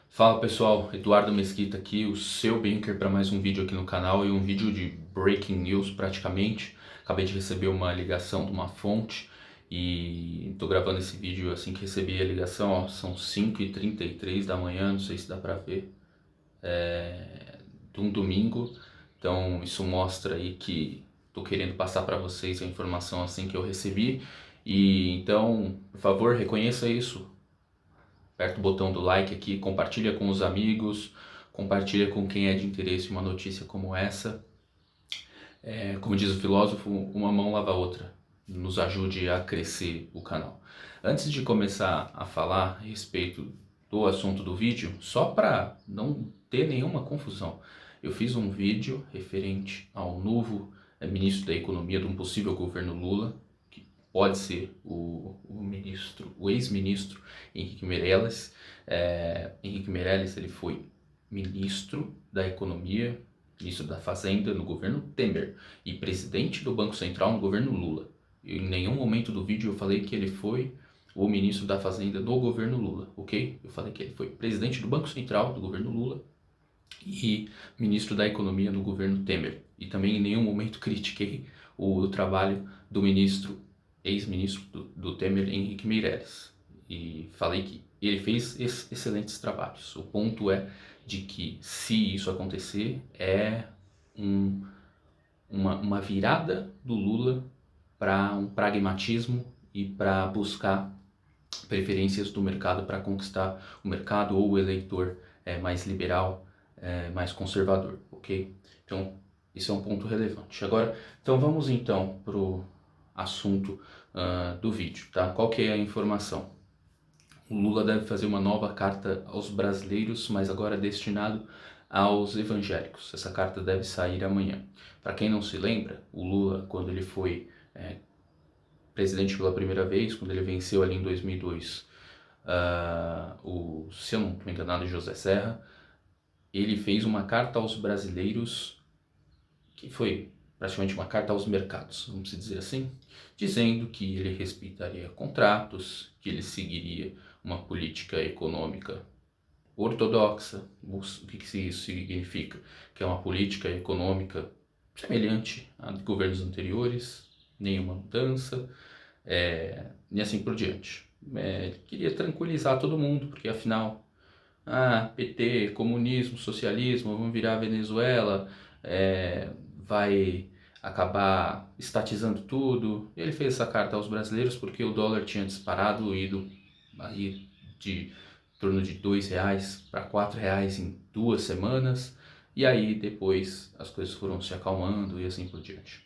Fala pessoal, Eduardo Mesquita aqui, o seu banker para mais um vídeo aqui no canal e um vídeo de breaking news praticamente. Acabei de receber uma ligação de uma fonte e tô gravando esse vídeo assim que recebi a ligação, ó, são 5h33 da manhã, não sei se dá para ver, de um domingo. Então isso mostra aí que tô querendo passar para vocês a informação assim que eu recebi. E então, por favor, reconheça isso. Aperta o botão do like aqui, compartilha com os amigos, compartilha com quem é de interesse uma notícia como essa. Como diz o filósofo, uma mão lava a outra. Nos ajude a crescer o canal. Antes de começar a falar a respeito do assunto do vídeo, só para não ter nenhuma confusão, eu fiz um vídeo referente ao novo ministro da Economia de um possível governo Lula, que pode ser o ex-ministro Henrique Meirelles. Henrique Meirelles ele foi ministro da Economia, ministro da Fazenda no governo Temer e presidente do Banco Central no governo Lula. Em nenhum momento do vídeo eu falei que ele foi o ministro da Fazenda do governo Lula, ok? Eu falei que ele foi presidente do Banco Central do governo Lula e ministro da Economia no governo Temer. E também em nenhum momento critiquei o trabalho do ministro, ex-ministro do Temer, Henrique Meirelles. E falei que ele fez excelentes trabalhos. O ponto é de que, se isso acontecer, é uma virada do Lula para um pragmatismo e para buscar preferências do mercado para conquistar o mercado ou o eleitor mais liberal, mais conservador, ok? Então, isso é um ponto relevante. Agora, então vamos então para o assunto do vídeo, tá? Qual que é a informação? O Lula deve fazer uma nova carta aos brasileiros, mas agora destinado aos evangélicos. Essa carta deve sair amanhã. Para quem não se lembra, o Lula, quando ele foi presidente pela primeira vez, quando ele venceu ali em 2002, se eu não estou enganado, José Serra, ele fez uma carta aos brasileiros, que foi praticamente uma carta aos mercados, vamos dizer assim, dizendo que ele respeitaria contratos, que ele seguiria uma política econômica ortodoxa. O que isso significa? Que é uma política econômica semelhante a de governos anteriores, nenhuma mudança, e assim por diante. Queria tranquilizar todo mundo, porque afinal, PT, comunismo, socialismo, vamos virar Venezuela, vai acabar estatizando tudo. Ele fez essa carta aos brasileiros porque o dólar tinha disparado, ido aí de torno de R$ 2 para R$ 4 em 2 semanas, e aí depois as coisas foram se acalmando e assim por diante.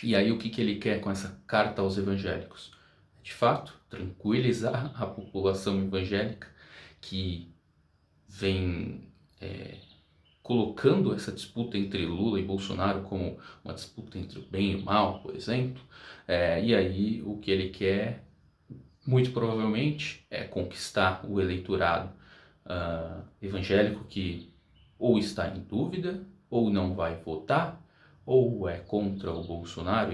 E aí o que ele quer com essa carta aos evangélicos? De fato, tranquilizar a população evangélica que vem colocando essa disputa entre Lula e Bolsonaro como uma disputa entre o bem e o mal, por exemplo. E aí o que ele quer, muito provavelmente, é conquistar o eleitorado evangélico que ou está em dúvida, ou não vai votar, ou é contra o Bolsonaro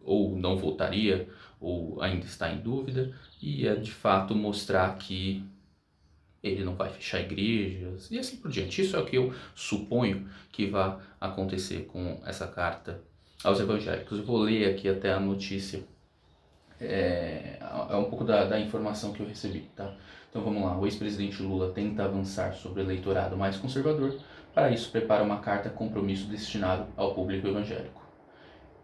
ou não votaria, ou ainda está em dúvida, e é de fato mostrar que ele não vai fechar igrejas e assim por diante. Isso é o que eu suponho que vai acontecer com essa carta aos evangélicos. Eu vou ler aqui até a notícia, é um pouco da informação que eu recebi, tá? Então vamos lá. O ex-presidente Lula tenta avançar sobre o eleitorado mais conservador. Para isso, prepara uma carta compromisso destinado ao público evangélico.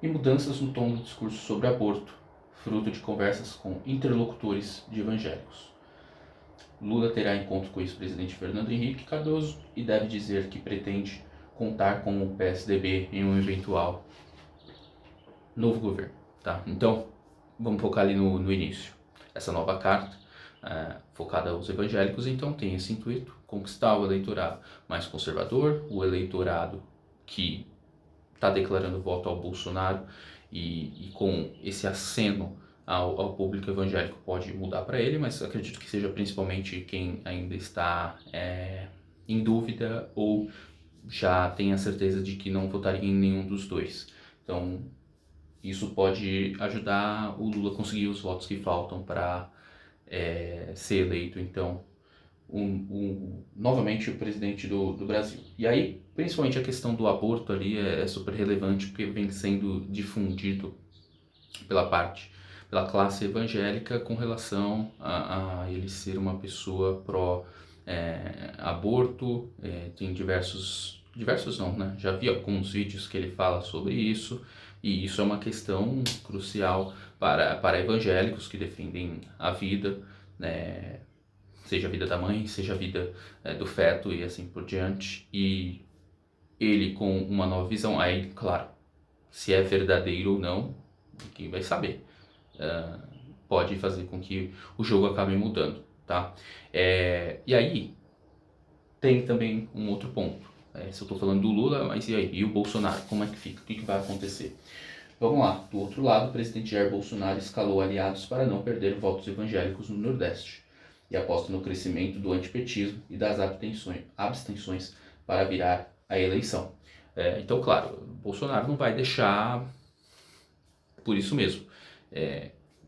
E mudanças no tom do discurso sobre aborto, fruto de conversas com interlocutores de evangélicos. Lula terá encontro com o ex-presidente Fernando Henrique Cardoso e deve dizer que pretende contar com o PSDB em um eventual novo governo, tá? Então, vamos focar ali no início. Essa nova carta, focada aos evangélicos, então tem esse intuito: conquistar o eleitorado mais conservador, o eleitorado que está declarando voto ao Bolsonaro, e com esse aceno ao público evangélico pode mudar para ele, mas acredito que seja principalmente quem ainda está em dúvida ou já tem a certeza de que não votaria em nenhum dos dois. Então, isso pode ajudar o Lula a conseguir os votos que faltam para ser eleito, então, novamente o presidente do Brasil. E aí, principalmente a questão do aborto ali é super relevante, porque vem sendo difundido pela classe evangélica com relação a ele ser uma pessoa pró aborto. Tem diversos não, né? Já vi alguns vídeos que ele fala sobre isso, e isso é uma questão crucial para evangélicos que defendem a vida, né? Seja a vida da mãe, seja a vida do feto e assim por diante. E ele com uma nova visão, aí, claro, se é verdadeiro ou não, ninguém vai saber. Pode fazer com que o jogo acabe mudando, tá? E aí, tem também um outro ponto. Se eu tô falando do Lula, mas e aí? E o Bolsonaro? Como é que fica? O que vai acontecer? Vamos lá. Do outro lado, o presidente Jair Bolsonaro escalou aliados para não perder votos evangélicos no Nordeste e aposta no crescimento do antipetismo e das abstenções para virar a eleição. Então, claro, Bolsonaro não vai deixar por isso mesmo.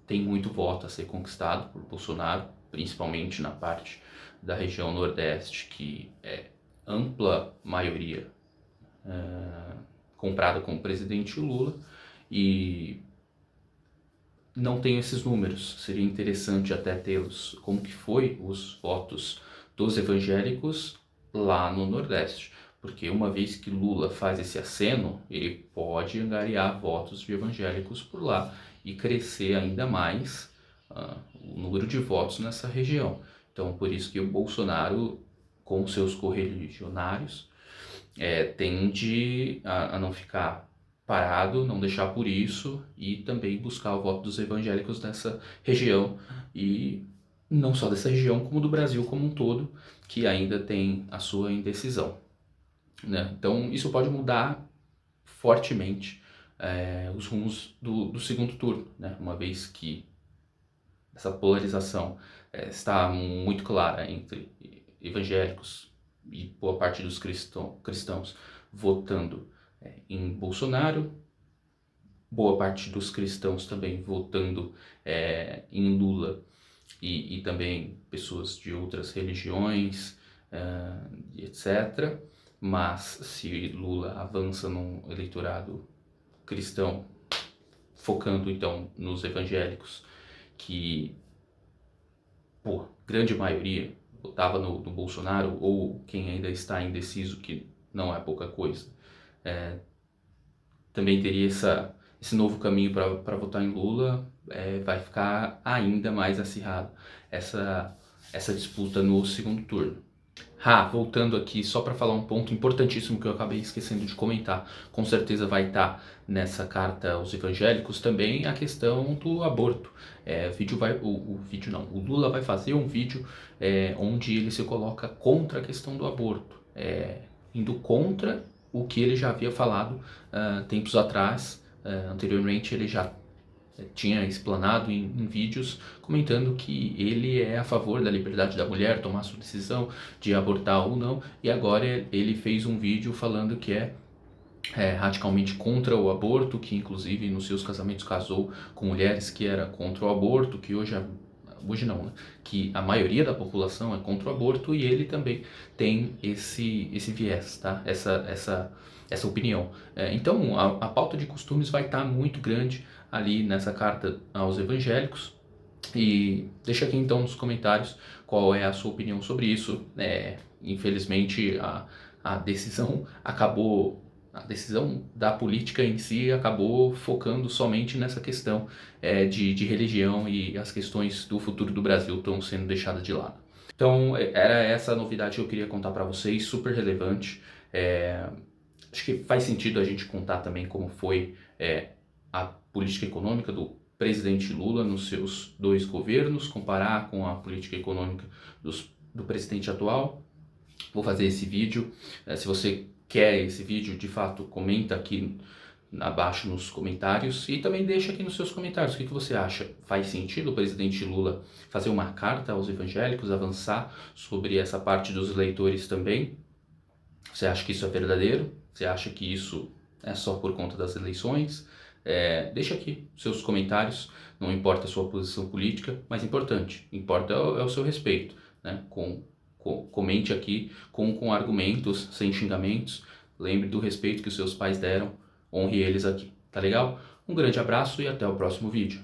Tem muito voto a ser conquistado por Bolsonaro, principalmente na parte da região Nordeste, que é ampla maioria comprada com o presidente Lula, e não tenho esses números, seria interessante até tê-los, como que foi os votos dos evangélicos lá no Nordeste, porque uma vez que Lula faz esse aceno, ele pode angariar votos de evangélicos por lá e crescer ainda mais o número de votos nessa região. Então, por isso que o Bolsonaro, com seus correligionários, tende a não ficar parado, não deixar por isso, e também buscar o voto dos evangélicos nessa região, e não só dessa região, como do Brasil como um todo, que ainda tem a sua indecisão, né? Então isso pode mudar fortemente os rumos do segundo turno, né? Uma vez que essa polarização está muito clara entre evangélicos e boa parte dos cristãos votando em Bolsonaro, boa parte dos cristãos também votando em Lula, e também pessoas de outras religiões, etc. Mas se Lula avança num eleitorado cristão, focando então nos evangélicos, que, grande maioria votava no Bolsonaro, ou quem ainda está indeciso, que não é pouca coisa, também teria esse novo caminho para votar em Lula. Vai ficar ainda mais acirrado essa disputa no segundo turno. Voltando aqui só para falar um ponto importantíssimo que eu acabei esquecendo de comentar, com certeza vai estar nessa carta aos evangélicos também a questão do aborto. O Lula vai fazer um vídeo onde ele se coloca contra a questão do aborto, indo contra o que ele já havia falado tempos atrás. Anteriormente ele já tinha explanado em vídeos comentando que ele é a favor da liberdade da mulher tomar sua decisão de abortar ou não, e agora ele fez um vídeo falando que é radicalmente contra o aborto, que inclusive nos seus casamentos casou com mulheres que era contra o aborto, que hoje não, né? Que a maioria da população é contra o aborto, e ele também tem esse viés, tá? Essa opinião. Então a pauta de costumes vai estar muito grande ali nessa carta aos evangélicos, e deixa aqui então nos comentários qual é a sua opinião sobre isso. Infelizmente a decisão da política em si acabou focando somente nessa questão de religião, e as questões do futuro do Brasil estão sendo deixadas de lado. Então era essa a novidade que eu queria contar para vocês, super relevante. Acho que faz sentido a gente contar também como foi a política econômica do presidente Lula nos seus 2 governos, comparar com a política econômica do presidente atual. Vou fazer esse vídeo. Se você quer esse vídeo, de fato, comenta aqui abaixo nos comentários, e também deixa aqui nos seus comentários o que você acha. Faz sentido o presidente Lula fazer uma carta aos evangélicos, avançar sobre essa parte dos eleitores também? Você acha que isso é verdadeiro? Você acha que isso é só por conta das eleições? Deixa aqui seus comentários. Não importa a sua posição política, mas importa é o seu respeito, né, com Comente aqui com argumentos, sem xingamentos. Lembre do respeito que os seus pais deram. Honre eles aqui, tá legal? Um grande abraço e até o próximo vídeo.